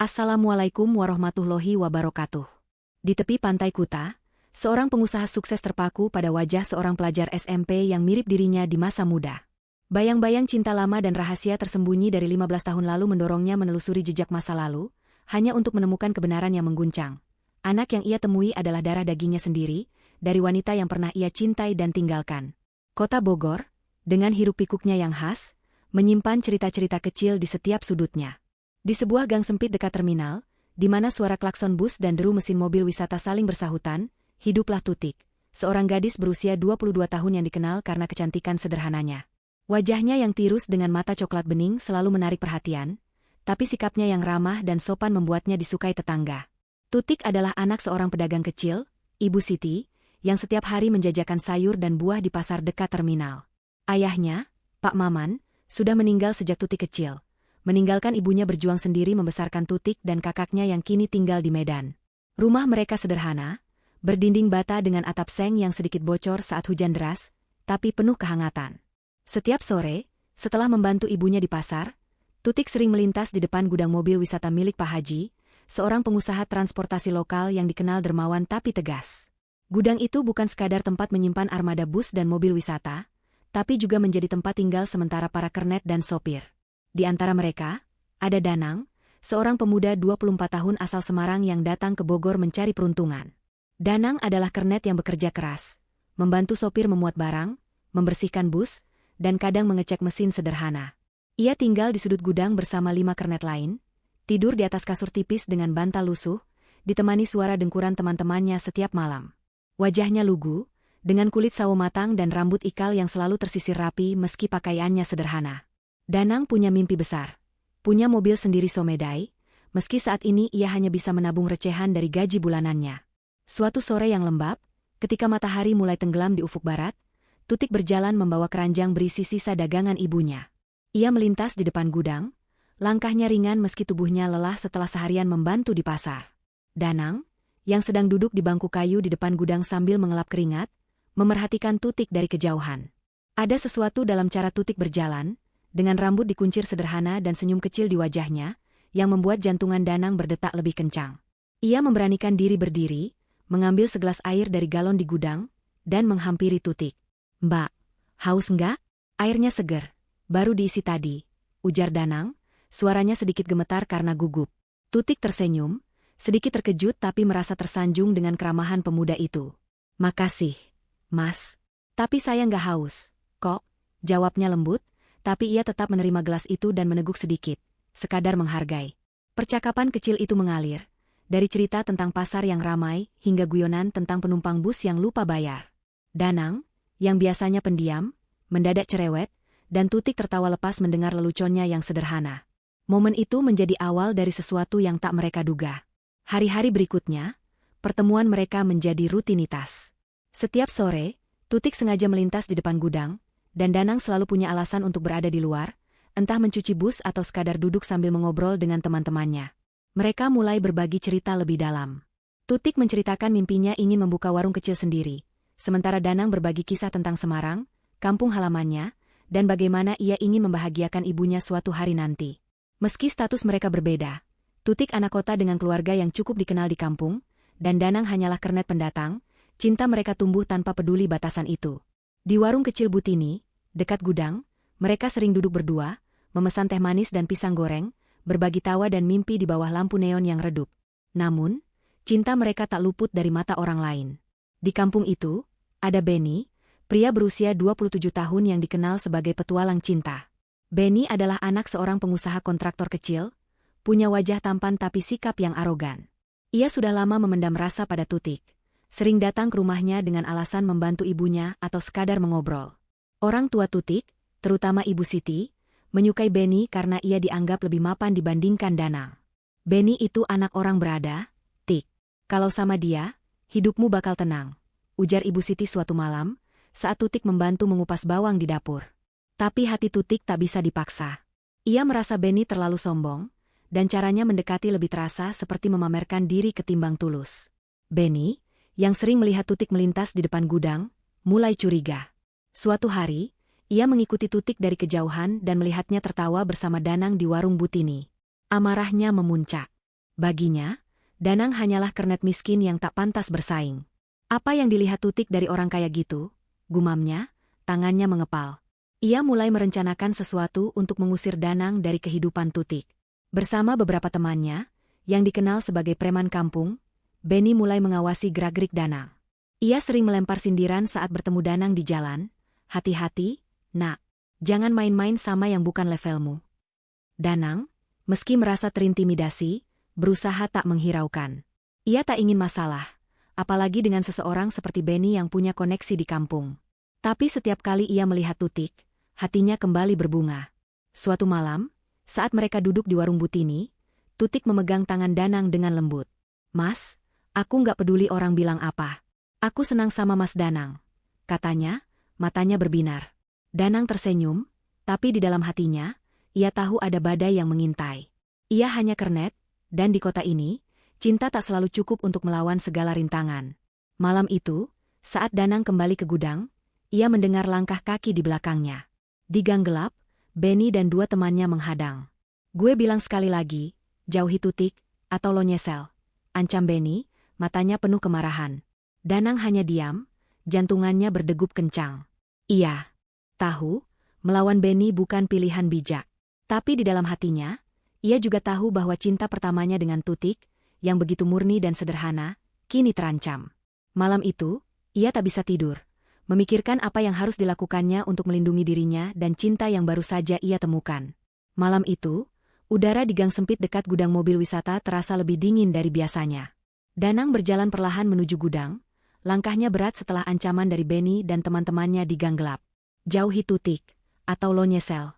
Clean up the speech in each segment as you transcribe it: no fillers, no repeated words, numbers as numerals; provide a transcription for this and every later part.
Assalamualaikum warahmatullahi wabarakatuh. Di tepi pantai Kuta, seorang pengusaha sukses terpaku pada wajah seorang pelajar SMP yang mirip dirinya di masa muda. Bayang-bayang cinta lama dan rahasia tersembunyi dari 15 tahun lalu mendorongnya menelusuri jejak masa lalu, hanya untuk menemukan kebenaran yang mengguncang. Anak yang ia temui adalah darah dagingnya sendiri, dari wanita yang pernah ia cintai dan tinggalkan. Kota Bogor, dengan hiruk-pikuknya yang khas, menyimpan cerita-cerita kecil di setiap sudutnya. Di sebuah gang sempit dekat terminal, di mana suara klakson bus dan deru mesin mobil wisata saling bersahutan, hiduplah Tutik, seorang gadis berusia 22 tahun yang dikenal karena kecantikan sederhananya. Wajahnya yang tirus dengan mata coklat bening selalu menarik perhatian, tapi sikapnya yang ramah dan sopan membuatnya disukai tetangga. Tutik adalah anak seorang pedagang kecil, Ibu Siti, yang setiap hari menjajakan sayur dan buah di pasar dekat terminal. Ayahnya, Pak Maman, sudah meninggal sejak Tutik kecil, meninggalkan ibunya berjuang sendiri membesarkan Tutik dan kakaknya yang kini tinggal di Medan. Rumah mereka sederhana, berdinding bata dengan atap seng yang sedikit bocor saat hujan deras, tapi penuh kehangatan. Setiap sore, setelah membantu ibunya di pasar, Tutik sering melintas di depan gudang mobil wisata milik Pak Haji, seorang pengusaha transportasi lokal yang dikenal dermawan tapi tegas. Gudang itu bukan sekadar tempat menyimpan armada bus dan mobil wisata, tapi juga menjadi tempat tinggal sementara para kernet dan sopir. Di antara mereka, ada Danang, seorang pemuda 24 tahun asal Semarang yang datang ke Bogor mencari peruntungan. Danang adalah kernet yang bekerja keras, membantu sopir memuat barang, membersihkan bus, dan kadang mengecek mesin sederhana. Ia tinggal di sudut gudang bersama 5 kernet lain, tidur di atas kasur tipis dengan bantal lusuh, ditemani suara dengkuran teman-temannya setiap malam. Wajahnya lugu, dengan kulit sawo matang dan rambut ikal yang selalu tersisir rapi meski pakaiannya sederhana. Danang punya mimpi besar. Punya mobil sendiri somedai, meski saat ini ia hanya bisa menabung recehan dari gaji bulanannya. Suatu sore yang lembab, ketika matahari mulai tenggelam di ufuk barat, Tutik berjalan membawa keranjang berisi sisa dagangan ibunya. Ia melintas di depan gudang, langkahnya ringan meski tubuhnya lelah setelah seharian membantu di pasar. Danang, yang sedang duduk di bangku kayu di depan gudang sambil mengelap keringat, memerhatikan Tutik dari kejauhan. Ada sesuatu dalam cara Tutik berjalan, dengan rambut dikuncir sederhana dan senyum kecil di wajahnya, yang membuat jantungan Danang berdetak lebih kencang. Ia memberanikan diri berdiri, mengambil segelas air dari galon di gudang, dan menghampiri Tutik. "Mbak, haus enggak? Airnya seger, baru diisi tadi," ujar Danang, suaranya sedikit gemetar karena gugup. Tutik tersenyum, sedikit terkejut tapi merasa tersanjung dengan keramahan pemuda itu. "Makasih, Mas. Tapi saya nggak haus, kok," jawabnya lembut, tapi ia tetap menerima gelas itu dan meneguk sedikit, sekadar menghargai. Percakapan kecil itu mengalir, dari cerita tentang pasar yang ramai hingga guyonan tentang penumpang bus yang lupa bayar. Danang, yang biasanya pendiam, mendadak cerewet, dan Tutik tertawa lepas mendengar leluconnya yang sederhana. Momen itu menjadi awal dari sesuatu yang tak mereka duga. Hari-hari berikutnya, pertemuan mereka menjadi rutinitas. Setiap sore, Tutik sengaja melintas di depan gudang, dan Danang selalu punya alasan untuk berada di luar, entah mencuci bus atau sekadar duduk sambil mengobrol dengan teman-temannya. Mereka mulai berbagi cerita lebih dalam. Tutik menceritakan mimpinya ingin membuka warung kecil sendiri, sementara Danang berbagi kisah tentang Semarang, kampung halamannya, dan bagaimana ia ingin membahagiakan ibunya suatu hari nanti. Meski status mereka berbeda, Tutik anak kota dengan keluarga yang cukup dikenal di kampung, dan Danang hanyalah kernet pendatang, cinta mereka tumbuh tanpa peduli batasan itu. Di warung kecil Butini, dekat gudang, mereka sering duduk berdua, memesan teh manis dan pisang goreng, berbagi tawa dan mimpi di bawah lampu neon yang redup. Namun, cinta mereka tak luput dari mata orang lain. Di kampung itu, ada Benny, pria berusia 27 tahun yang dikenal sebagai petualang cinta. Benny adalah anak seorang pengusaha kontraktor kecil, punya wajah tampan tapi sikap yang arogan. Ia sudah lama memendam rasa pada Tutik, sering datang ke rumahnya dengan alasan membantu ibunya atau sekadar mengobrol. Orang tua Tutik, terutama Ibu Siti, menyukai Benny karena ia dianggap lebih mapan dibandingkan Danang. "Benny itu anak orang berada, Tik. Kalau sama dia, hidupmu bakal tenang," ujar Ibu Siti suatu malam, saat Tutik membantu mengupas bawang di dapur. Tapi hati Tutik tak bisa dipaksa. Ia merasa Benny terlalu sombong, dan caranya mendekati lebih terasa seperti memamerkan diri ketimbang tulus. Benny, yang sering melihat Tutik melintas di depan gudang, mulai curiga. Suatu hari, ia mengikuti Tutik dari kejauhan dan melihatnya tertawa bersama Danang di warung Butini. Amarahnya memuncak. Baginya, Danang hanyalah kernet miskin yang tak pantas bersaing. Apa yang dilihat Tutik dari orang kaya gitu? Gumamnya, tangannya mengepal. Ia mulai merencanakan sesuatu untuk mengusir Danang dari kehidupan Tutik. Bersama beberapa temannya, yang dikenal sebagai preman kampung, Benny mulai mengawasi gerak-gerik Danang. Ia sering melempar sindiran saat bertemu Danang di jalan. Hati-hati, nak. Jangan main-main sama yang bukan levelmu. Danang, meski merasa terintimidasi, berusaha tak menghiraukan. Ia tak ingin masalah, apalagi dengan seseorang seperti Benny yang punya koneksi di kampung. Tapi setiap kali ia melihat Tutik, hatinya kembali berbunga. Suatu malam, saat mereka duduk di warung Butini, Tutik memegang tangan Danang dengan lembut. "Mas, aku nggak peduli orang bilang apa. Aku senang sama Mas Danang," katanya, matanya berbinar. Danang tersenyum, tapi di dalam hatinya, ia tahu ada badai yang mengintai. Ia hanya kernet, dan di kota ini, cinta tak selalu cukup untuk melawan segala rintangan. Malam itu, saat Danang kembali ke gudang, ia mendengar langkah kaki di belakangnya. Di gang gelap, Benny dan dua temannya menghadang. "Gue bilang sekali lagi, jauhi Tutik, atau lo nyesel," ancam Benny, matanya penuh kemarahan. Danang hanya diam, jantungannya berdegup kencang. Iya, tahu, melawan Benny bukan pilihan bijak. Tapi di dalam hatinya, ia juga tahu bahwa cinta pertamanya dengan Tutik, yang begitu murni dan sederhana, kini terancam. Malam itu, ia tak bisa tidur, memikirkan apa yang harus dilakukannya untuk melindungi dirinya dan cinta yang baru saja ia temukan. Malam itu, udara di gang sempit dekat gudang mobil wisata terasa lebih dingin dari biasanya. Danang berjalan perlahan menuju gudang, langkahnya berat setelah ancaman dari Benny dan teman-temannya di gang gelap. "Jauhi Tutik, atau lo nyesel."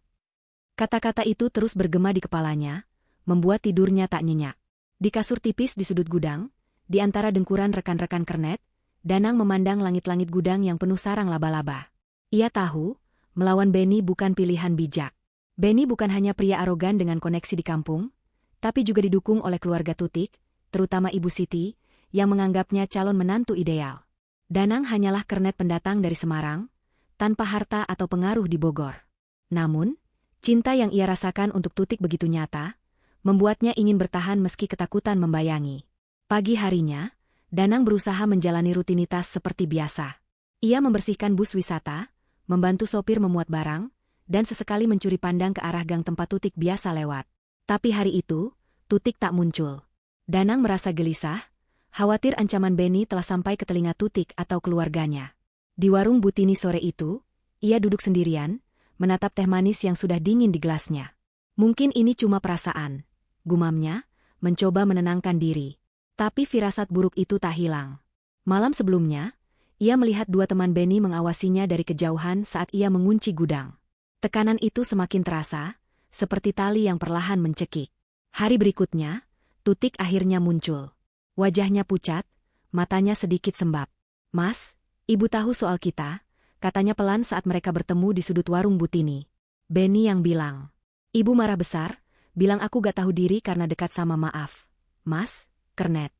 Kata-kata itu terus bergema di kepalanya, membuat tidurnya tak nyenyak. Di kasur tipis di sudut gudang, di antara dengkuran rekan-rekan kernet, Danang memandang langit-langit gudang yang penuh sarang laba-laba. Ia tahu, melawan Benny bukan pilihan bijak. Benny bukan hanya pria arogan dengan koneksi di kampung, tapi juga didukung oleh keluarga Tutik, terutama Ibu Siti, yang menganggapnya calon menantu ideal. Danang hanyalah kernet pendatang dari Semarang, tanpa harta atau pengaruh di Bogor. Namun, cinta yang ia rasakan untuk Tutik begitu nyata, membuatnya ingin bertahan meski ketakutan membayangi. Pagi harinya, Danang berusaha menjalani rutinitas seperti biasa. Ia membersihkan bus wisata, membantu sopir memuat barang, dan sesekali mencuri pandang ke arah gang tempat Tutik biasa lewat. Tapi hari itu, Tutik tak muncul. Danang merasa gelisah, khawatir ancaman Benny telah sampai ke telinga Tutik atau keluarganya. Di warung Butini sore itu, ia duduk sendirian, menatap teh manis yang sudah dingin di gelasnya. "Mungkin ini cuma perasaan," gumamnya, mencoba menenangkan diri. Tapi firasat buruk itu tak hilang. Malam sebelumnya, ia melihat dua teman Benny mengawasinya dari kejauhan saat ia mengunci gudang. Tekanan itu semakin terasa, seperti tali yang perlahan mencekik. Hari berikutnya, Tutik akhirnya muncul. Wajahnya pucat, matanya sedikit sembab. "Mas, ibu tahu soal kita," katanya pelan saat mereka bertemu di sudut warung Butini. Benny yang bilang. "Ibu marah besar, bilang aku gak tahu diri karena dekat sama maaf. Mas, kernet."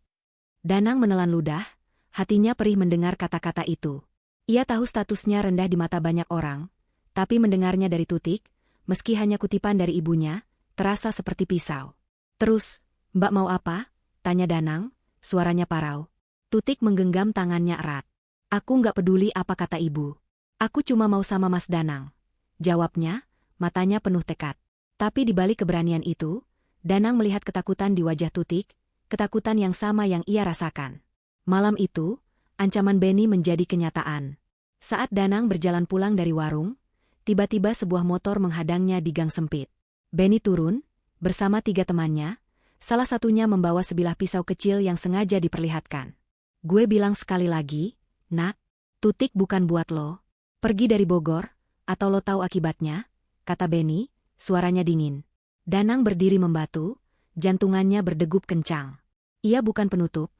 Danang menelan ludah, hatinya perih mendengar kata-kata itu. Ia tahu statusnya rendah di mata banyak orang, tapi mendengarnya dari Tutik, meski hanya kutipan dari ibunya, terasa seperti pisau. "Terus, Mbak mau apa?" tanya Danang, suaranya parau. Tutik menggenggam tangannya erat. "Aku nggak peduli apa kata ibu. Aku cuma mau sama Mas Danang," jawabnya, matanya penuh tekad. Tapi di balik keberanian itu, Danang melihat ketakutan di wajah Tutik, ketakutan yang sama yang ia rasakan. Malam itu, ancaman Benny menjadi kenyataan. Saat Danang berjalan pulang dari warung, tiba-tiba sebuah motor menghadangnya di gang sempit. Benny turun, bersama 3 temannya, salah satunya membawa sebilah pisau kecil yang sengaja diperlihatkan. "Gue bilang sekali lagi, nak, Tutik bukan buat lo. Pergi dari Bogor, atau lo tahu akibatnya," kata Benny, suaranya dingin. Danang berdiri membatu, jantungannya berdegup kencang. Ia bukan penutup,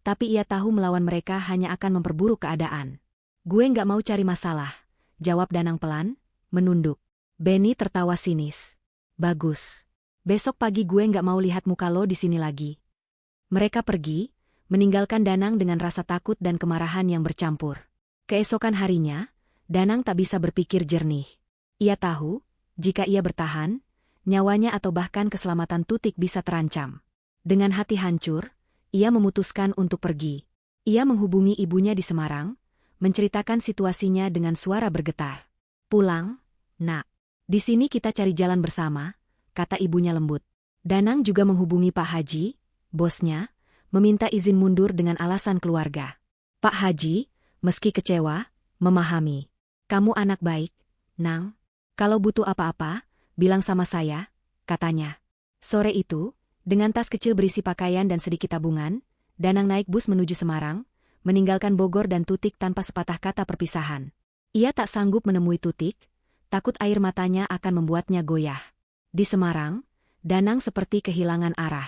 tapi ia tahu melawan mereka hanya akan memperburuk keadaan. "Gue nggak mau cari masalah," jawab Danang pelan, menunduk. Benny tertawa sinis. "Bagus. Besok pagi gue nggak mau lihat muka lo di sini lagi." Mereka pergi, meninggalkan Danang dengan rasa takut dan kemarahan yang bercampur. Keesokan harinya, Danang tak bisa berpikir jernih. Ia tahu, jika ia bertahan, nyawanya atau bahkan keselamatan Tutik bisa terancam. Dengan hati hancur, ia memutuskan untuk pergi. Ia menghubungi ibunya di Semarang, menceritakan situasinya dengan suara bergetar. "Pulang, Nak. Di sini kita cari jalan bersama," kata ibunya lembut. Danang juga menghubungi Pak Haji, bosnya, meminta izin mundur dengan alasan keluarga. Pak Haji, meski kecewa, memahami. "Kamu anak baik, Nang. Kalau butuh apa-apa, bilang sama saya," katanya. Sore itu, dengan tas kecil berisi pakaian dan sedikit tabungan, Danang naik bus menuju Semarang, meninggalkan Bogor dan Tutik tanpa sepatah kata perpisahan. Ia tak sanggup menemui Tutik, takut air matanya akan membuatnya goyah. Di Semarang, Danang seperti kehilangan arah.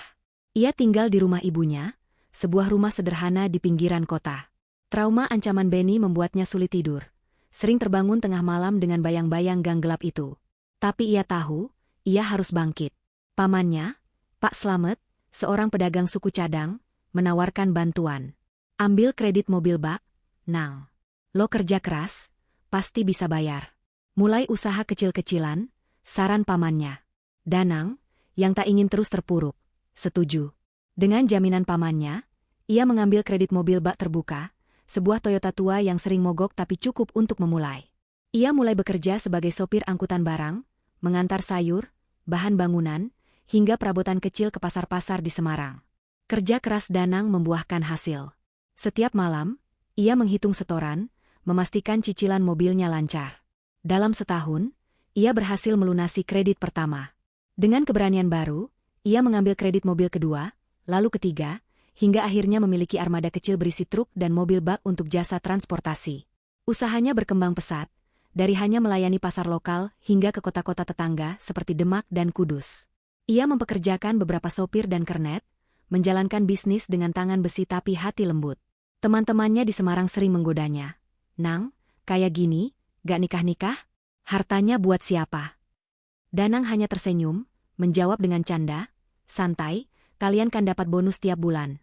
Ia tinggal di rumah ibunya, sebuah rumah sederhana di pinggiran kota. Trauma ancaman Benny membuatnya sulit tidur. Sering terbangun tengah malam dengan bayang-bayang gang gelap itu. Tapi ia tahu, ia harus bangkit. Pamannya, Pak Slamet, seorang pedagang suku cadang, menawarkan bantuan. "Ambil kredit mobil bak, Nang. Lo kerja keras, pasti bisa bayar. Mulai usaha kecil-kecilan," saran pamannya. Danang, yang tak ingin terus terpuruk, setuju. Dengan jaminan pamannya, ia mengambil kredit mobil bak terbuka, sebuah Toyota tua yang sering mogok tapi cukup untuk memulai. Ia mulai bekerja sebagai sopir angkutan barang, mengantar sayur, bahan bangunan, hingga perabotan kecil ke pasar-pasar di Semarang. Kerja keras Danang membuahkan hasil. Setiap malam, ia menghitung setoran, memastikan cicilan mobilnya lancar. Dalam setahun, ia berhasil melunasi kredit pertama. Dengan keberanian baru, ia mengambil kredit mobil kedua, lalu ketiga, hingga akhirnya memiliki armada kecil berisi truk dan mobil bak untuk jasa transportasi. Usahanya berkembang pesat, dari hanya melayani pasar lokal hingga ke kota-kota tetangga seperti Demak dan Kudus. Ia mempekerjakan beberapa sopir dan kernet, menjalankan bisnis dengan tangan besi tapi hati lembut. Teman-temannya di Semarang sering menggodanya. "Nang, kayak gini, gak nikah-nikah? Hartanya buat siapa?" Danang hanya tersenyum, menjawab dengan canda, "Santai, kalian kan dapat bonus tiap bulan."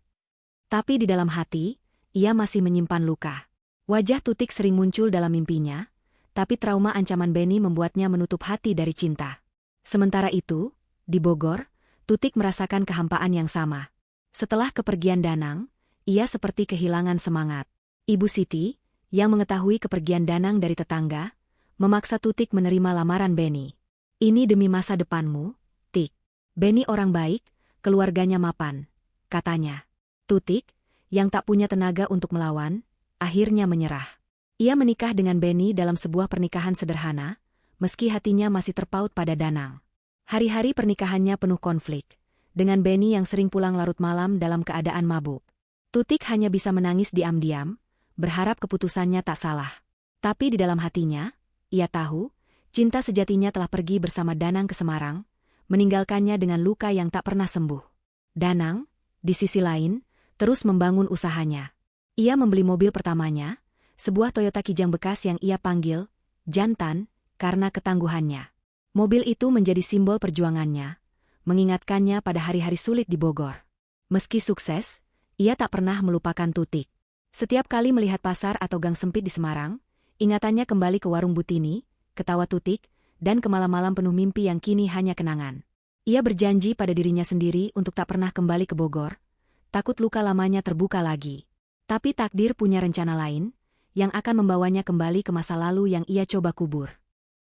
Tapi di dalam hati, ia masih menyimpan luka. Wajah Tutik sering muncul dalam mimpinya, tapi trauma ancaman Benny membuatnya menutup hati dari cinta. Sementara itu, di Bogor, Tutik merasakan kehampaan yang sama. Setelah kepergian Danang, ia seperti kehilangan semangat. Ibu Siti, yang mengetahui kepergian Danang dari tetangga, memaksa Tutik menerima lamaran Benny. "Ini demi masa depanmu, Tik. Benny orang baik, keluarganya mapan," katanya. Tutik, yang tak punya tenaga untuk melawan, akhirnya menyerah. Ia menikah dengan Benny dalam sebuah pernikahan sederhana, meski hatinya masih terpaut pada Danang. Hari-hari pernikahannya penuh konflik, dengan Benny yang sering pulang larut malam dalam keadaan mabuk. Tutik hanya bisa menangis diam-diam, berharap keputusannya tak salah. Tapi di dalam hatinya, ia tahu, cinta sejatinya telah pergi bersama Danang ke Semarang, meninggalkannya dengan luka yang tak pernah sembuh. Danang, di sisi lain, terus membangun usahanya. Ia membeli mobil pertamanya, sebuah Toyota Kijang bekas yang ia panggil Jantan, karena ketangguhannya. Mobil itu menjadi simbol perjuangannya, mengingatkannya pada hari-hari sulit di Bogor. Meski sukses, ia tak pernah melupakan Tutik. Setiap kali melihat pasar atau gang sempit di Semarang, ingatannya kembali ke warung Butini, ketawa Tutik, dan ke malam-malam penuh mimpi yang kini hanya kenangan. Ia berjanji pada dirinya sendiri untuk tak pernah kembali ke Bogor, takut luka lamanya terbuka lagi. Tapi takdir punya rencana lain, yang akan membawanya kembali ke masa lalu yang ia coba kubur.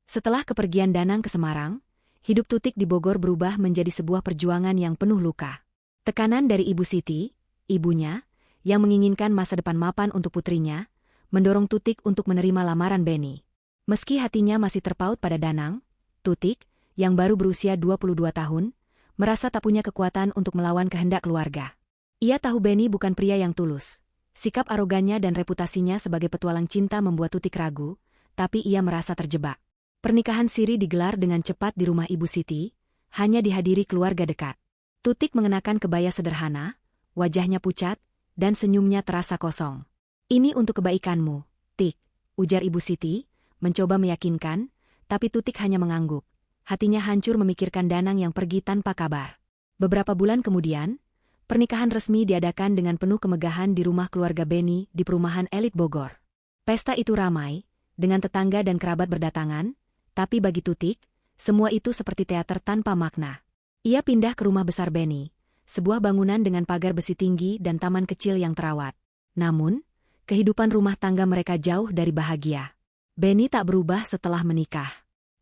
Setelah kepergian Danang ke Semarang, hidup Tutik di Bogor berubah menjadi sebuah perjuangan yang penuh luka. Tekanan dari Ibu Siti, ibunya, yang menginginkan masa depan mapan untuk putrinya, mendorong Tutik untuk menerima lamaran Benny. Meski hatinya masih terpaut pada Danang, Tutik, yang baru berusia 22 tahun, merasa tak punya kekuatan untuk melawan kehendak keluarga. Ia tahu Benny bukan pria yang tulus. Sikap arogannya dan reputasinya sebagai petualang cinta membuat Tutik ragu, tapi ia merasa terjebak. Pernikahan siri digelar dengan cepat di rumah Ibu Siti, hanya dihadiri keluarga dekat. Tutik mengenakan kebaya sederhana, wajahnya pucat, dan senyumnya terasa kosong. "Ini untuk kebaikanmu, Tik," ujar Ibu Siti, mencoba meyakinkan, tapi Tutik hanya mengangguk. Hatinya hancur memikirkan Danang yang pergi tanpa kabar. Beberapa bulan kemudian, pernikahan resmi diadakan dengan penuh kemegahan di rumah keluarga Benny di perumahan elit Bogor. Pesta itu ramai, dengan tetangga dan kerabat berdatangan, tapi bagi Tutik, semua itu seperti teater tanpa makna. Ia pindah ke rumah besar Benny, sebuah bangunan dengan pagar besi tinggi dan taman kecil yang terawat. Namun, kehidupan rumah tangga mereka jauh dari bahagia. Benny tak berubah setelah menikah.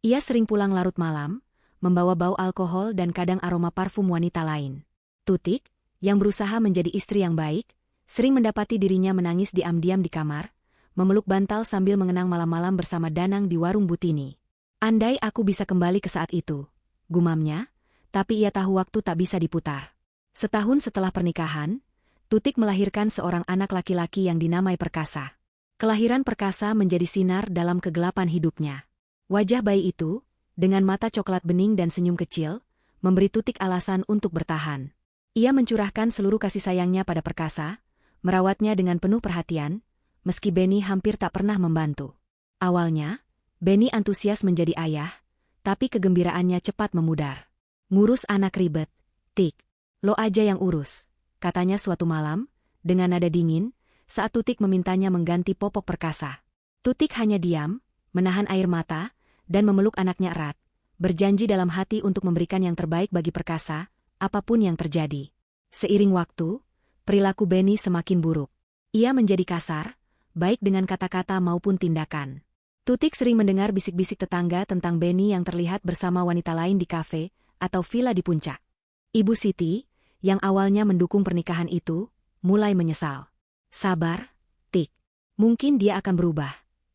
Ia sering pulang larut malam, membawa bau alkohol dan kadang aroma parfum wanita lain. Tutik, yang berusaha menjadi istri yang baik, sering mendapati dirinya menangis diam-diam di kamar, memeluk bantal sambil mengenang malam-malam bersama Danang di warung Butini. Andai aku bisa kembali ke saat itu, gumamnya, tapi ia tahu waktu tak bisa diputar. Setahun setelah pernikahan, Tutik melahirkan seorang anak laki-laki yang dinamai Perkasa. Kelahiran Perkasa menjadi sinar dalam kegelapan hidupnya. Wajah bayi itu, dengan mata coklat bening dan senyum kecil, memberi Tutik alasan untuk bertahan. Ia mencurahkan seluruh kasih sayangnya pada Perkasa, merawatnya dengan penuh perhatian, meski Benny hampir tak pernah membantu. Awalnya, Benny antusias menjadi ayah, tapi kegembiraannya cepat memudar. Ngurus anak ribet, Tik. Lo aja yang urus, katanya suatu malam, dengan nada dingin, saat Tutik memintanya mengganti popok Perkasa. Tutik hanya diam, menahan air mata, dan memeluk anaknya erat, berjanji dalam hati untuk memberikan yang terbaik bagi Perkasa, apapun yang terjadi. Seiring waktu, perilaku Benny semakin buruk. Ia menjadi kasar, baik dengan kata-kata maupun tindakan. Tutik sering mendengar bisik-bisik tetangga tentang Benny yang terlihat bersama wanita lain di kafe atau villa di puncak. Ibu Siti, yang awalnya mendukung pernikahan itu, mulai menyesal. Sabar, Tik. Mungkin dia akan berubah,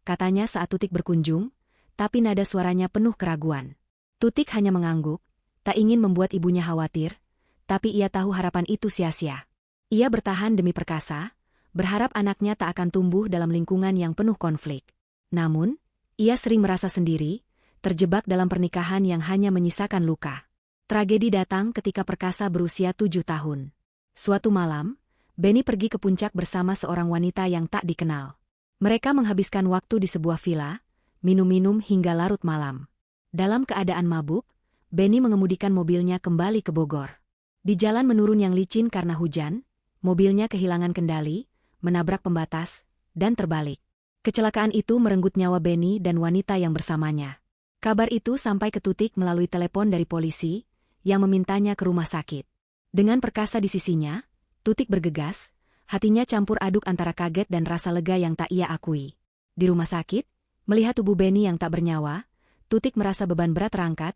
katanya saat Tutik berkunjung, tapi nada suaranya penuh keraguan. Tutik hanya mengangguk, tak ingin membuat ibunya khawatir, tapi ia tahu harapan itu sia-sia. Ia bertahan demi Perkasa, berharap anaknya tak akan tumbuh dalam lingkungan yang penuh konflik. Namun, ia sering merasa sendiri, terjebak dalam pernikahan yang hanya menyisakan luka. Tragedi datang ketika Perkasa berusia 7 tahun. Suatu malam, Benny pergi ke puncak bersama seorang wanita yang tak dikenal. Mereka menghabiskan waktu di sebuah villa, minum-minum hingga larut malam. Dalam keadaan mabuk, Benny mengemudikan mobilnya kembali ke Bogor. Di jalan menurun yang licin karena hujan, mobilnya kehilangan kendali, menabrak pembatas, dan terbalik. Kecelakaan itu merenggut nyawa Benny dan wanita yang bersamanya. Kabar itu sampai ke Tutik melalui telepon dari polisi, yang memintanya ke rumah sakit. Dengan Perkasa di sisinya, Tutik bergegas, hatinya campur aduk antara kaget dan rasa lega yang tak ia akui. Di rumah sakit, melihat tubuh Benny yang tak bernyawa, Tutik merasa beban berat terangkat,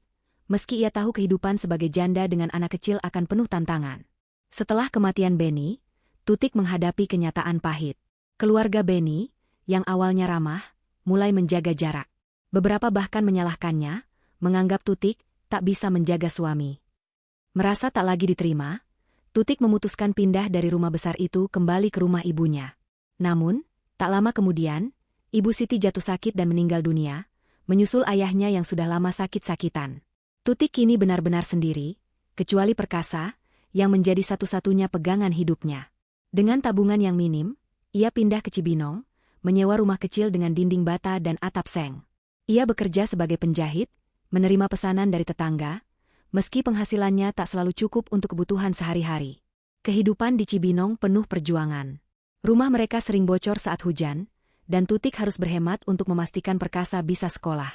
meski ia tahu kehidupan sebagai janda dengan anak kecil akan penuh tantangan. Setelah kematian Benny, Tutik menghadapi kenyataan pahit. Keluarga Benny, yang awalnya ramah, mulai menjaga jarak. Beberapa bahkan menyalahkannya, menganggap Tutik tak bisa menjaga suami. Merasa tak lagi diterima, Tutik memutuskan pindah dari rumah besar itu kembali ke rumah ibunya. Namun, tak lama kemudian, Ibu Siti jatuh sakit dan meninggal dunia, menyusul ayahnya yang sudah lama sakit-sakitan. Tutik kini benar-benar sendiri, kecuali Perkasa, yang menjadi satu-satunya pegangan hidupnya. Dengan tabungan yang minim, ia pindah ke Cibinong, menyewa rumah kecil dengan dinding bata dan atap seng. Ia bekerja sebagai penjahit, menerima pesanan dari tetangga, meski penghasilannya tak selalu cukup untuk kebutuhan sehari-hari. Kehidupan di Cibinong penuh perjuangan. Rumah mereka sering bocor saat hujan, dan Tutik harus berhemat untuk memastikan Perkasa bisa sekolah.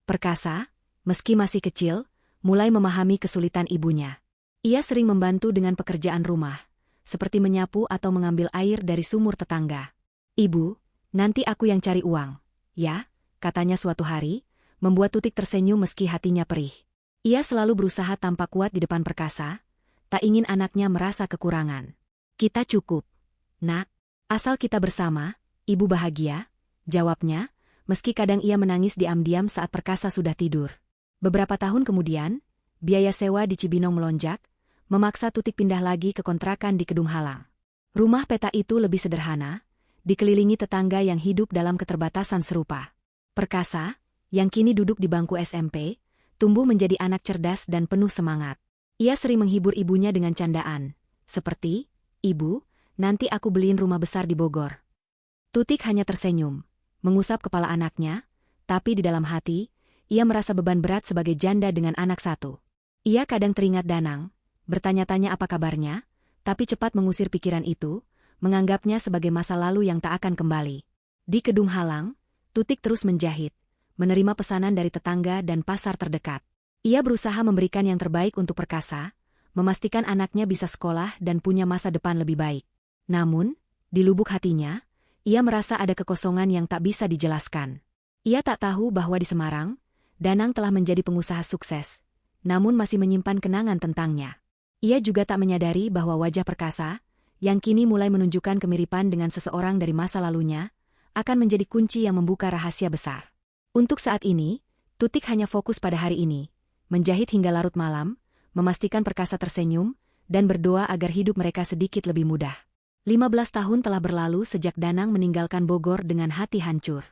Perkasa, meski masih kecil, mulai memahami kesulitan ibunya. Ia sering membantu dengan pekerjaan rumah, seperti menyapu atau mengambil air dari sumur tetangga. "Ibu, nanti aku yang cari uang, ya," katanya suatu hari, membuat Tutik tersenyum meski hatinya perih. Ia selalu berusaha tampak kuat di depan Perkasa, tak ingin anaknya merasa kekurangan. "Kita cukup, Nak. Asal kita bersama, Ibu bahagia," jawabnya, meski kadang ia menangis diam-diam saat Perkasa sudah tidur. Beberapa tahun kemudian, biaya sewa di Cibinong melonjak, memaksa Tutik pindah lagi ke kontrakan di Kedung Halang. Rumah peta itu lebih sederhana, dikelilingi tetangga yang hidup dalam keterbatasan serupa. Perkasa, yang kini duduk di bangku SMP, tumbuh menjadi anak cerdas dan penuh semangat. Ia sering menghibur ibunya dengan candaan, seperti, "Ibu, nanti aku beliin rumah besar di Bogor." Tutik hanya tersenyum, mengusap kepala anaknya, tapi di dalam hati, ia merasa beban berat sebagai janda dengan anak satu. Ia kadang teringat Danang, bertanya-tanya apa kabarnya, tapi cepat mengusir pikiran itu, menganggapnya sebagai masa lalu yang tak akan kembali. Di Kedung Halang, Tutik terus menjahit, menerima pesanan dari tetangga dan pasar terdekat. Ia berusaha memberikan yang terbaik untuk Perkasa, memastikan anaknya bisa sekolah dan punya masa depan lebih baik. Namun, di lubuk hatinya, ia merasa ada kekosongan yang tak bisa dijelaskan. Ia tak tahu bahwa di Semarang, Danang telah menjadi pengusaha sukses, namun masih menyimpan kenangan tentangnya. Ia juga tak menyadari bahwa wajah perkasa, yang kini mulai menunjukkan kemiripan dengan seseorang dari masa lalunya, akan menjadi kunci yang membuka rahasia besar. Untuk saat ini, Tutik hanya fokus pada hari ini, menjahit hingga larut malam, memastikan perkasa tersenyum, dan berdoa agar hidup mereka sedikit lebih mudah. 15 tahun telah berlalu sejak Danang meninggalkan Bogor dengan hati hancur.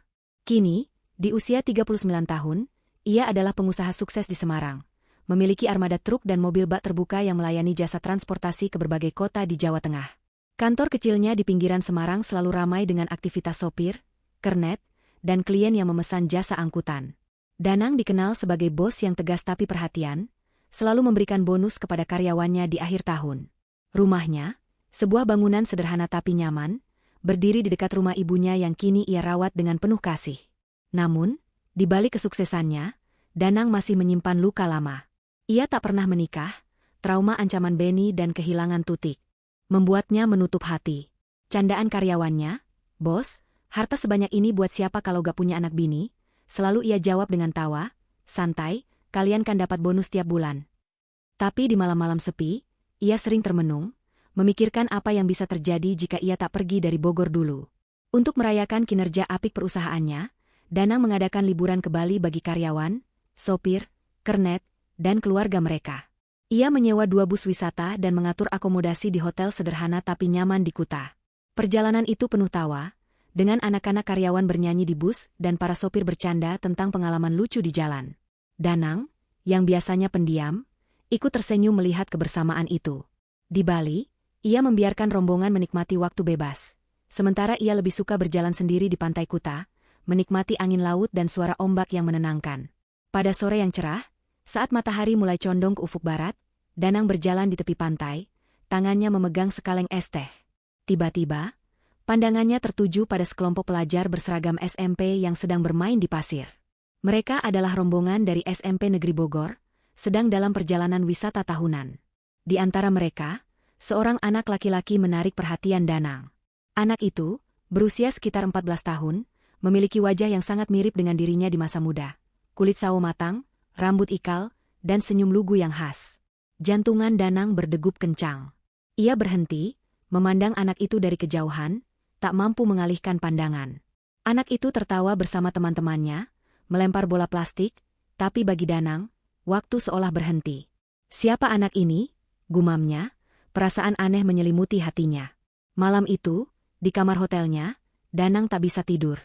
Kini, di usia 39 tahun, ia adalah pengusaha sukses di Semarang, memiliki armada truk dan mobil bak terbuka yang melayani jasa transportasi ke berbagai kota di Jawa Tengah. Kantor kecilnya di pinggiran Semarang selalu ramai dengan aktivitas sopir, kernet, dan klien yang memesan jasa angkutan. Danang dikenal sebagai bos yang tegas tapi perhatian, selalu memberikan bonus kepada karyawannya di akhir tahun. Rumahnya, sebuah bangunan sederhana tapi nyaman, berdiri di dekat rumah ibunya yang kini ia rawat dengan penuh kasih. Namun, di balik kesuksesannya, Danang masih menyimpan luka lama. Ia tak pernah menikah, trauma ancaman Benny dan kehilangan Tutik membuatnya menutup hati. Candaan karyawannya, "Bos, harta sebanyak ini buat siapa kalau gak punya anak bini?" Selalu ia jawab dengan tawa, "Santai, kalian kan dapat bonus tiap bulan." Tapi di malam-malam sepi, ia sering termenung, memikirkan apa yang bisa terjadi jika ia tak pergi dari Bogor dulu. Untuk merayakan kinerja apik perusahaannya, Danang mengadakan liburan ke Bali bagi karyawan, sopir, kernet, dan keluarga mereka. Ia menyewa 2 bus wisata dan mengatur akomodasi di hotel sederhana tapi nyaman di Kuta. Perjalanan itu penuh tawa, dengan anak-anak karyawan bernyanyi di bus dan para sopir bercanda tentang pengalaman lucu di jalan. Danang, yang biasanya pendiam, ikut tersenyum melihat kebersamaan itu. Di Bali, ia membiarkan rombongan menikmati waktu bebas. Sementara ia lebih suka berjalan sendiri di pantai Kuta, menikmati angin laut dan suara ombak yang menenangkan. Pada sore yang cerah, saat matahari mulai condong ke ufuk barat, Danang berjalan di tepi pantai, tangannya memegang sekaleng es teh. Tiba-tiba, pandangannya tertuju pada sekelompok pelajar berseragam SMP yang sedang bermain di pasir. Mereka adalah rombongan dari SMP Negeri Bogor, sedang dalam perjalanan wisata tahunan. Di antara mereka, seorang anak laki-laki menarik perhatian Danang. Anak itu, berusia sekitar 14 tahun, memiliki wajah yang sangat mirip dengan dirinya di masa muda. Kulit sawo matang, rambut ikal, dan senyum lugu yang khas. Jantungan Danang berdegup kencang. Ia berhenti, memandang anak itu dari kejauhan, tak mampu mengalihkan pandangan. Anak itu tertawa bersama teman-temannya, melempar bola plastik, tapi bagi Danang, waktu seolah berhenti. "Siapa anak ini?" gumamnya, perasaan aneh menyelimuti hatinya. Malam itu, di kamar hotelnya, Danang tak bisa tidur.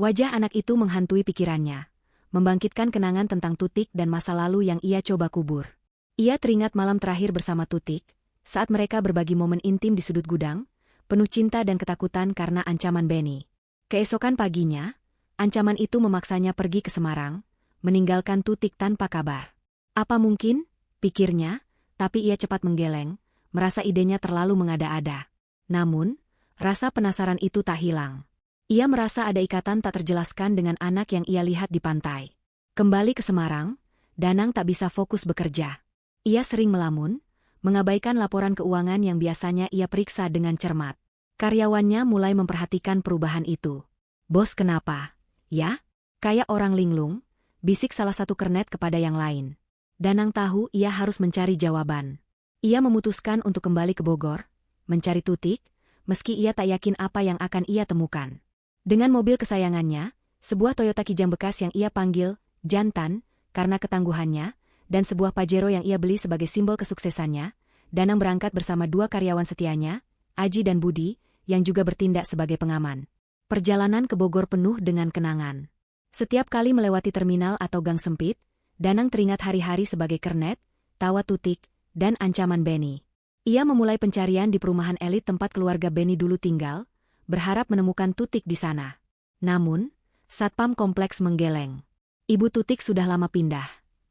Wajah anak itu menghantui pikirannya, membangkitkan kenangan tentang Tutik dan masa lalu yang ia coba kubur. Ia teringat malam terakhir bersama Tutik, saat mereka berbagi momen intim di sudut gudang, penuh cinta dan ketakutan karena ancaman Benny. Keesokan paginya, ancaman itu memaksanya pergi ke Semarang, meninggalkan Tutik tanpa kabar. Apa mungkin? Pikirnya, tapi ia cepat menggeleng, merasa idenya terlalu mengada-ada. Namun, rasa penasaran itu tak hilang. Ia merasa ada ikatan tak terjelaskan dengan anak yang ia lihat di pantai. Kembali ke Semarang, Danang tak bisa fokus bekerja. Ia sering melamun, mengabaikan laporan keuangan yang biasanya ia periksa dengan cermat. Karyawannya mulai memperhatikan perubahan itu. "Bos, kenapa? Ya? Kayak orang linglung," bisik salah satu kernet kepada yang lain. Danang tahu ia harus mencari jawaban. Ia memutuskan untuk kembali ke Bogor, mencari Tutik, meski ia tak yakin apa yang akan ia temukan. Dengan mobil kesayangannya, sebuah Toyota Kijang bekas yang ia panggil jantan karena ketangguhannya, dan sebuah Pajero yang ia beli sebagai simbol kesuksesannya, Danang berangkat bersama 2 karyawan setianya, Aji dan Budi, yang juga bertindak sebagai pengaman. Perjalanan ke Bogor penuh dengan kenangan. Setiap kali melewati terminal atau gang sempit, Danang teringat hari-hari sebagai kernet, tawa Tutik, dan ancaman Benny. Ia memulai pencarian di perumahan elit tempat keluarga Benny dulu tinggal, berharap menemukan Tutik di sana. Namun, satpam kompleks menggeleng. "Ibu Tutik sudah lama pindah,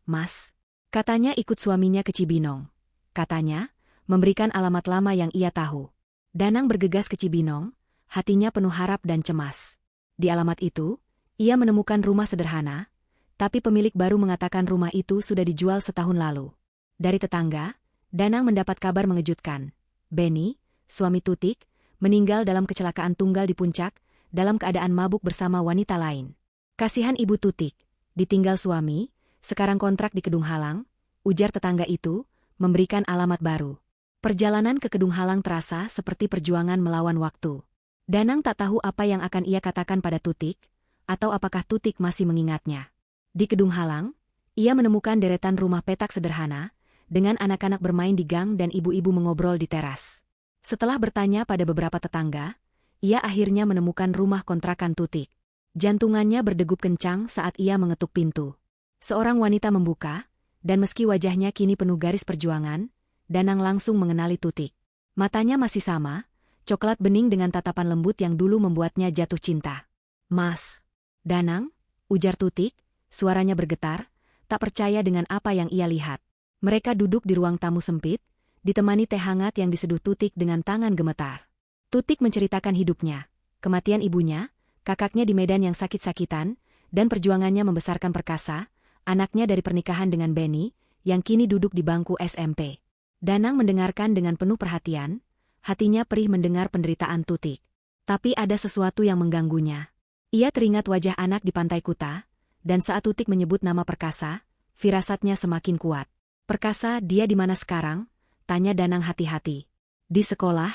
Mas," katanya, ikut suaminya ke Cibinong. Katanya, memberikan alamat lama yang ia tahu. Danang bergegas ke Cibinong, hatinya penuh harap dan cemas. Di alamat itu, ia menemukan rumah sederhana, tapi pemilik baru mengatakan rumah itu sudah dijual setahun lalu. Dari tetangga, Danang mendapat kabar mengejutkan. Benny, suami Tutik, meninggal dalam kecelakaan tunggal di puncak, dalam keadaan mabuk bersama wanita lain. Kasihan ibu Tutik, ditinggal suami, sekarang kontrak di Kedung Halang, ujar tetangga itu, memberikan alamat baru. Perjalanan ke Kedung Halang terasa seperti perjuangan melawan waktu. Danang tak tahu apa yang akan ia katakan pada Tutik, atau apakah Tutik masih mengingatnya. Di Kedung Halang, ia menemukan deretan rumah petak sederhana, dengan anak-anak bermain di gang dan ibu-ibu mengobrol di teras. Setelah bertanya pada beberapa tetangga, ia akhirnya menemukan rumah kontrakan Tutik. Jantungannya berdegup kencang saat ia mengetuk pintu. Seorang wanita membuka, dan meski wajahnya kini penuh garis perjuangan, Danang langsung mengenali Tutik. Matanya masih sama, coklat bening dengan tatapan lembut yang dulu membuatnya jatuh cinta. "Mas." "Danang?" ujar Tutik, suaranya bergetar, tak percaya dengan apa yang ia lihat. Mereka duduk di ruang tamu sempit, ditemani teh hangat yang diseduh Tutik dengan tangan gemetar. Tutik menceritakan hidupnya, kematian ibunya, kakaknya di medan yang sakit-sakitan, dan perjuangannya membesarkan Perkasa, anaknya dari pernikahan dengan Benny, yang kini duduk di bangku SMP. Danang mendengarkan dengan penuh perhatian, hatinya perih mendengar penderitaan Tutik. Tapi ada sesuatu yang mengganggunya. Ia teringat wajah anak di Pantai Kuta, dan saat Tutik menyebut nama Perkasa, firasatnya semakin kuat. "Perkasa, dia di mana sekarang?" tanya Danang hati-hati. "Di sekolah,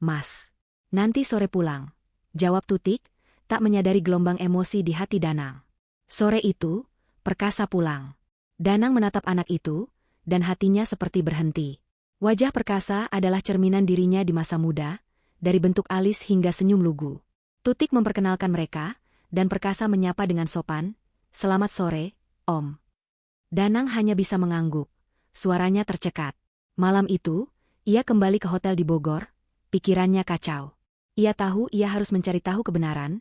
Mas. Nanti sore pulang," jawab Tutik, tak menyadari gelombang emosi di hati Danang. Sore itu, Perkasa pulang. Danang menatap anak itu, dan hatinya seperti berhenti. Wajah Perkasa adalah cerminan dirinya di masa muda, dari bentuk alis hingga senyum lugu. Tutik memperkenalkan mereka, dan Perkasa menyapa dengan sopan, "Selamat sore, Om." Danang hanya bisa mengangguk. Suaranya tercekat. Malam itu, ia kembali ke hotel di Bogor, pikirannya kacau. Ia tahu ia harus mencari tahu kebenaran,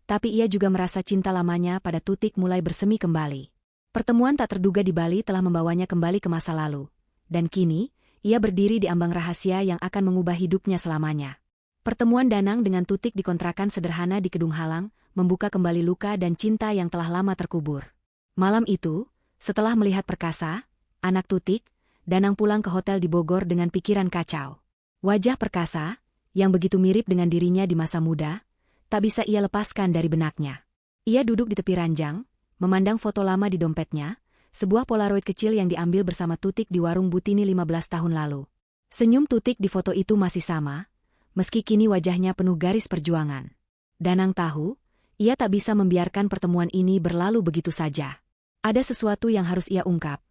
tapi ia juga merasa cinta lamanya pada Tutik mulai bersemi kembali. Pertemuan tak terduga di Bali telah membawanya kembali ke masa lalu, dan kini, ia berdiri di ambang rahasia yang akan mengubah hidupnya selamanya. Pertemuan Danang dengan Tutik di kontrakan sederhana di Kedung Halang, membuka kembali luka dan cinta yang telah lama terkubur. Malam itu, setelah melihat Perkasa, anak Tutik, Danang pulang ke hotel di Bogor dengan pikiran kacau. Wajah Perkasa, yang begitu mirip dengan dirinya di masa muda, tak bisa ia lepaskan dari benaknya. Ia duduk di tepi ranjang, memandang foto lama di dompetnya, sebuah polaroid kecil yang diambil bersama Tutik di warung Butini 15 tahun lalu. Senyum Tutik di foto itu masih sama, meski kini wajahnya penuh garis perjuangan. Danang tahu, ia tak bisa membiarkan pertemuan ini berlalu begitu saja. Ada sesuatu yang harus ia ungkap,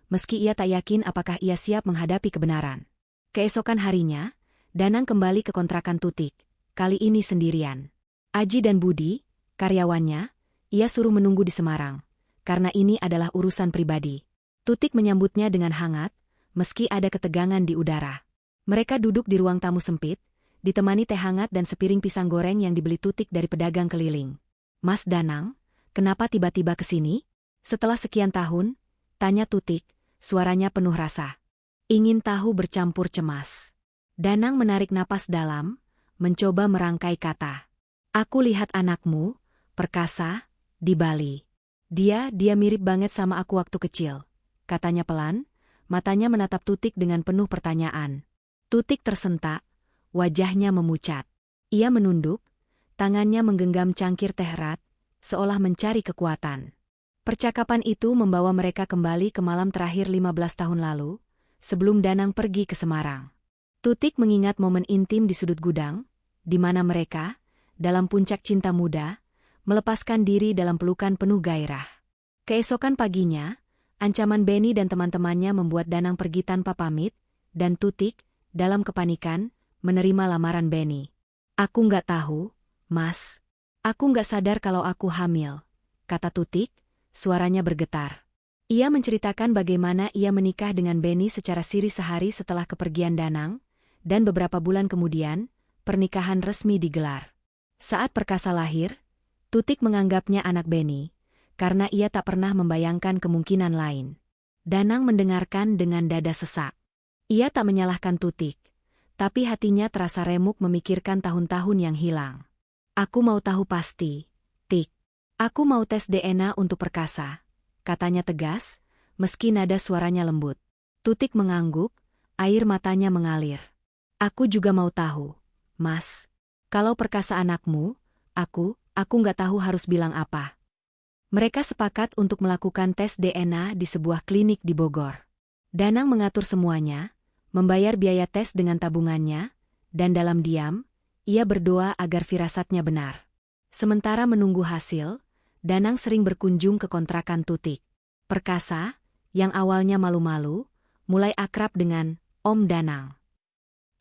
meski ia tak yakin apakah ia siap menghadapi kebenaran. Keesokan harinya, Danang kembali ke kontrakan Tutik, kali ini sendirian. Aji dan Budi, karyawannya, ia suruh menunggu di Semarang, karena ini adalah urusan pribadi. Tutik menyambutnya dengan hangat, meski ada ketegangan di udara. Mereka duduk di ruang tamu sempit, ditemani teh hangat dan sepiring pisang goreng yang dibeli Tutik dari pedagang keliling. "Mas Danang, kenapa tiba-tiba ke sini?" Setelah sekian tahun, tanya Tutik, suaranya penuh rasa. Ingin tahu bercampur cemas. Danang menarik napas dalam, mencoba merangkai kata. "Aku lihat anakmu, Perkasa, di Bali. Dia mirip banget sama aku waktu kecil," katanya pelan, matanya menatap Tutik dengan penuh pertanyaan. Tutik tersentak, wajahnya memucat. Ia menunduk, tangannya menggenggam cangkir teh rat, seolah mencari kekuatan. Percakapan itu membawa mereka kembali ke malam terakhir 15 tahun lalu, sebelum Danang pergi ke Semarang. Tutik mengingat momen intim di sudut gudang, di mana mereka, dalam puncak cinta muda, melepaskan diri dalam pelukan penuh gairah. Keesokan paginya, ancaman Benny dan teman-temannya membuat Danang pergi tanpa pamit, dan Tutik, dalam kepanikan, menerima lamaran Benny. "Aku nggak tahu, Mas. Aku nggak sadar kalau aku hamil," kata Tutik, suaranya bergetar. Ia menceritakan bagaimana ia menikah dengan Benny secara siri sehari setelah kepergian Danang, dan beberapa bulan kemudian, pernikahan resmi digelar. Saat Perkasa lahir, Tutik menganggapnya anak Benny, karena ia tak pernah membayangkan kemungkinan lain. Danang mendengarkan dengan dada sesak. Ia tak menyalahkan Tutik, tapi hatinya terasa remuk memikirkan tahun-tahun yang hilang. "Aku mau tahu pasti, Tik. Aku mau tes DNA untuk Perkasa," katanya tegas, meski nada suaranya lembut. Tutik mengangguk, Air matanya mengalir. Aku juga mau tahu, Mas. Kalau Perkasa anakmu, aku nggak tahu harus bilang apa. Mereka sepakat untuk melakukan tes DNA di sebuah klinik di Bogor. Danang mengatur semuanya, membayar biaya tes dengan tabungannya, dan dalam diam, ia berdoa agar firasatnya benar. Sementara menunggu hasil, Danang sering berkunjung ke kontrakan Tutik. Perkasa, yang awalnya malu-malu, mulai akrab dengan Om Danang.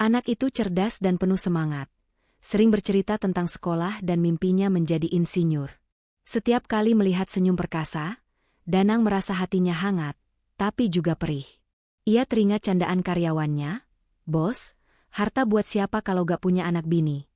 Anak itu cerdas dan penuh semangat. Sering bercerita tentang sekolah dan mimpinya menjadi insinyur. Setiap kali melihat senyum Perkasa, Danang merasa hatinya hangat, tapi juga perih. Ia teringat candaan karyawannya, "Bos, harta buat siapa kalau gak punya anak bini?"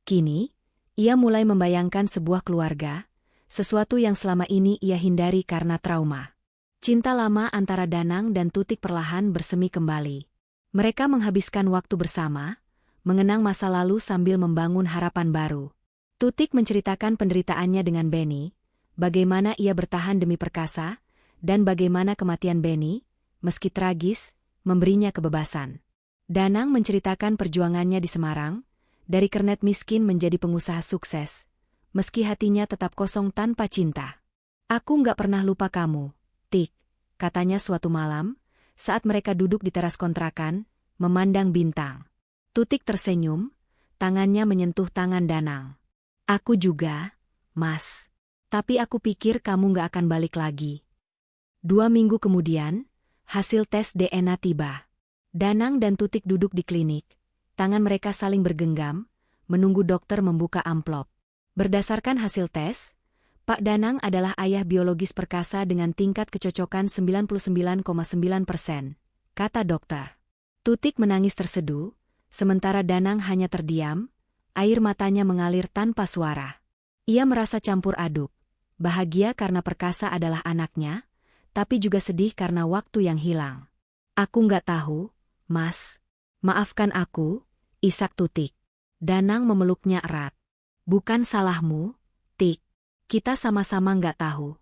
Kini, ia mulai membayangkan sebuah keluarga, sesuatu yang selama ini ia hindari karena trauma. Cinta lama antara Danang dan Tutik perlahan bersemi kembali. Mereka menghabiskan waktu bersama, mengenang masa lalu sambil membangun harapan baru. Tutik menceritakan penderitaannya dengan Benny, bagaimana ia bertahan demi Perkasa, dan bagaimana kematian Benny, meski tragis, memberinya kebebasan. Danang menceritakan perjuangannya di Semarang, dari kernet miskin menjadi pengusaha sukses, meski hatinya tetap kosong tanpa cinta. "Aku nggak pernah lupa kamu, Tik," katanya suatu malam, saat mereka duduk di teras kontrakan, memandang bintang. Tutik tersenyum, tangannya menyentuh tangan Danang. "Aku juga, Mas. Tapi aku pikir kamu nggak akan balik lagi." 2 minggu kemudian, hasil tes DNA tiba. Danang dan Tutik duduk di klinik, tangan mereka saling bergenggam, menunggu dokter membuka amplop. Berdasarkan hasil tes, Pak Danang adalah ayah biologis Perkasa dengan tingkat kecocokan 99,9%, kata dokter. Tutik menangis terseduh, sementara Danang hanya terdiam, air matanya mengalir tanpa suara. Ia merasa campur aduk, bahagia karena Perkasa adalah anaknya, tapi juga sedih karena waktu yang hilang. "Aku nggak tahu, Mas. Maafkan aku," isak Tutik. Danang memeluknya erat. "Bukan salahmu, Tik. Kita sama-sama nggak tahu."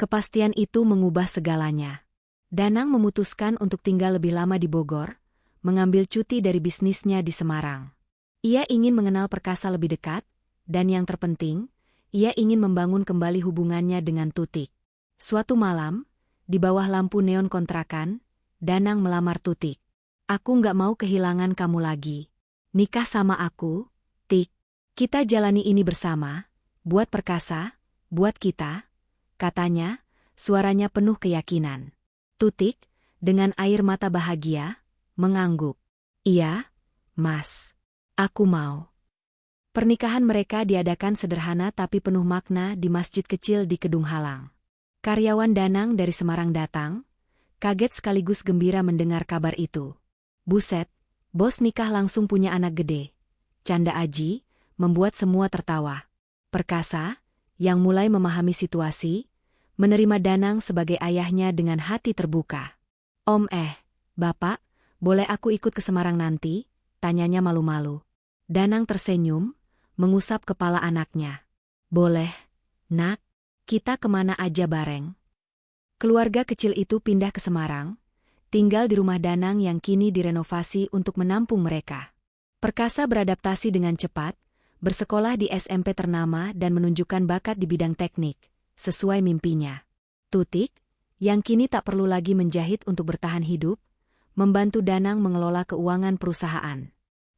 Kepastian itu mengubah segalanya. Danang memutuskan untuk tinggal lebih lama di Bogor, mengambil cuti dari bisnisnya di Semarang. Ia ingin mengenal Perkasa lebih dekat, dan yang terpenting, ia ingin membangun kembali hubungannya dengan Tutik. Suatu malam, di bawah lampu neon kontrakan, Danang melamar Tutik. "Aku nggak mau kehilangan kamu lagi. Nikah sama aku, Tik. Kita jalani ini bersama, buat Perkasa, buat kita," katanya, suaranya penuh keyakinan. Tutik, dengan air mata bahagia, mengangguk. "Iya, Mas. Aku mau." Pernikahan mereka diadakan sederhana tapi penuh makna di masjid kecil di Kedung Halang. Karyawan Danang dari Semarang datang, kaget sekaligus gembira mendengar kabar itu. "Buset, bos nikah langsung punya anak gede," canda Aji, membuat semua tertawa. Perkasa, yang mulai memahami situasi, menerima Danang sebagai ayahnya dengan hati terbuka. Bapak, boleh aku ikut ke Semarang nanti?" tanyanya malu-malu. Danang tersenyum, mengusap kepala anaknya. "Boleh, Nak. Kita kemana aja bareng." Keluarga kecil itu pindah ke Semarang, tinggal di rumah Danang yang kini direnovasi untuk menampung mereka. Perkasa beradaptasi dengan cepat, bersekolah di SMP ternama dan menunjukkan bakat di bidang teknik, sesuai mimpinya. Tutik, yang kini tak perlu lagi menjahit untuk bertahan hidup, membantu Danang mengelola keuangan perusahaan.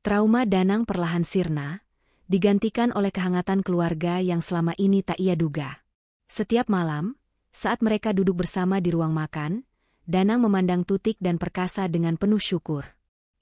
Trauma Danang perlahan sirna, digantikan oleh kehangatan keluarga yang selama ini tak ia duga. Setiap malam, saat mereka duduk bersama di ruang makan, Danang memandang Tutik dan Perkasa dengan penuh syukur.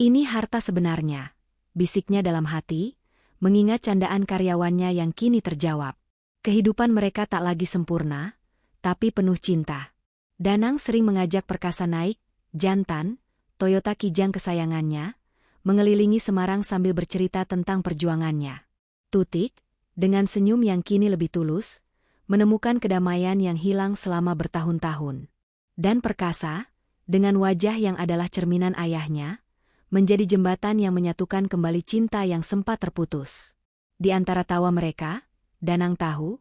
"Ini harta sebenarnya," bisiknya dalam hati, mengingat candaan karyawannya yang kini terjawab. Kehidupan mereka tak lagi sempurna, tapi penuh cinta. Danang sering mengajak Perkasa naik jantan, Toyota Kijang kesayangannya, mengelilingi Semarang sambil bercerita tentang perjuangannya. Tutik, dengan senyum yang kini lebih tulus, menemukan kedamaian yang hilang selama bertahun-tahun. Dan Perkasa, dengan wajah yang adalah cerminan ayahnya, menjadi jembatan yang menyatukan kembali cinta yang sempat terputus. Di antara tawa mereka, Danang tahu,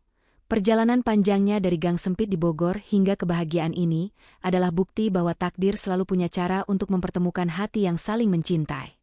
Perjalanan panjangnya dari gang sempit di Bogor hingga kebahagiaan ini adalah bukti bahwa takdir selalu punya cara untuk mempertemukan hati yang saling mencintai.